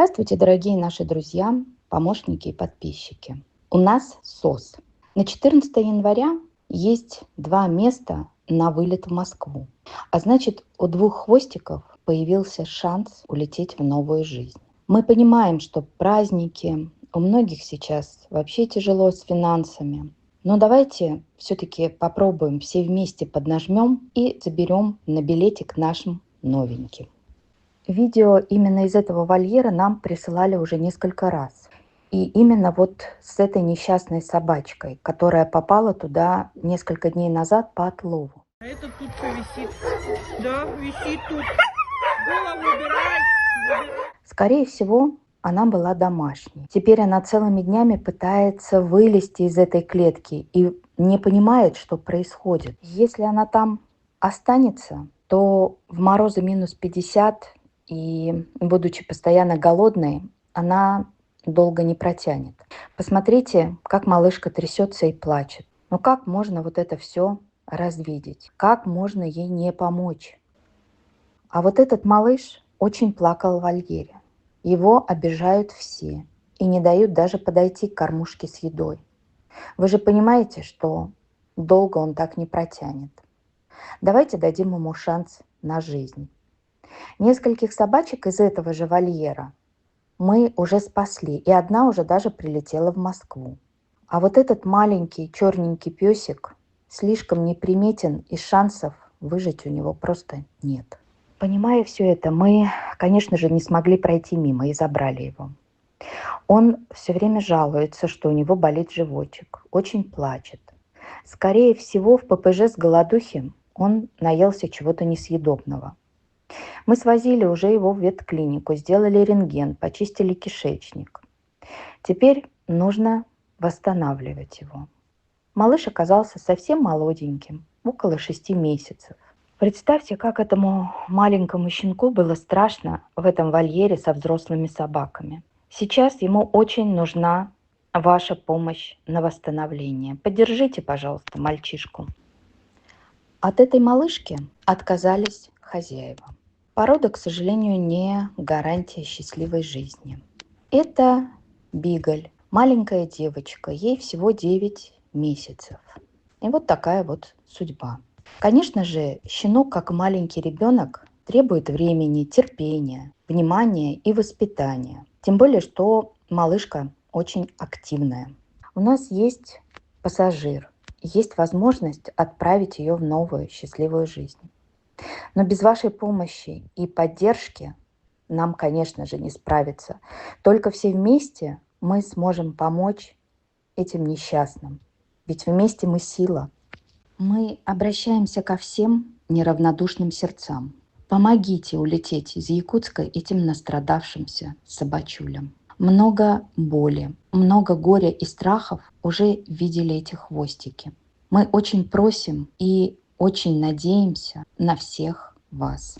Здравствуйте, дорогие наши друзья, помощники и подписчики. У нас СОС. На 14 января есть два места на вылет в Москву. А значит, у двух хвостиков появился шанс улететь в новую жизнь. Мы понимаем, что праздники, у многих сейчас вообще тяжело с финансами. Но давайте все-таки попробуем все вместе поднажмем и заберем на билетик нашим новеньким. Видео именно из этого вольера нам присылали уже несколько раз. И именно вот с этой несчастной собачкой, которая попала туда несколько дней назад по отлову. А это тут что висит? Да, висит тут. Голову убирай. Скорее всего, она была домашней. Теперь она целыми днями пытается вылезти из этой клетки и не понимает, что происходит. Если она там останется, то в морозы минус 50 и, будучи постоянно голодной, она долго не протянет. Посмотрите, как малышка трясется и плачет. Ну как можно вот это все развидеть? Как можно ей не помочь? А вот этот малыш очень плакал в вольере. Его обижают все и не дают даже подойти к кормушке с едой. Вы же понимаете, что долго он так не протянет. Давайте дадим ему шанс на жизнь. Нескольких собачек из этого же вольера мы уже спасли, и одна уже даже прилетела в Москву. А вот этот маленький черненький песик слишком неприметен, и шансов выжить у него просто нет. Понимая все это, мы, конечно же, не смогли пройти мимо и забрали его. Он все время жалуется, что у него болит животик, очень плачет. Скорее всего, в ППЖ с голодухи он наелся чего-то несъедобного. Мы свозили уже его в ветклинику, сделали рентген, почистили кишечник. Теперь нужно восстанавливать его. Малыш оказался совсем молоденьким, около 6 месяцев. Представьте, как этому маленькому щенку было страшно в этом вольере со взрослыми собаками. Сейчас ему очень нужна ваша помощь на восстановление. Поддержите, пожалуйста, мальчишку. От этой малышки отказались хозяева. Порода, к сожалению, не гарантия счастливой жизни. Это Бигль, маленькая девочка, ей всего 9 месяцев. И вот такая вот судьба. Конечно же, щенок, как маленький ребенок, требует времени, терпения, внимания и воспитания. Тем более, что малышка очень активная. У нас есть пассажир, есть возможность отправить ее в новую счастливую жизнь. Но без вашей помощи и поддержки нам, конечно же, не справиться. Только все вместе мы сможем помочь этим несчастным. Ведь вместе мы сила. Мы обращаемся ко всем неравнодушным сердцам. Помогите улететь из Якутска этим настрадавшимся собачулям. Много боли, много горя и страхов уже видели эти хвостики. Мы очень просим и очень надеемся на всех вас.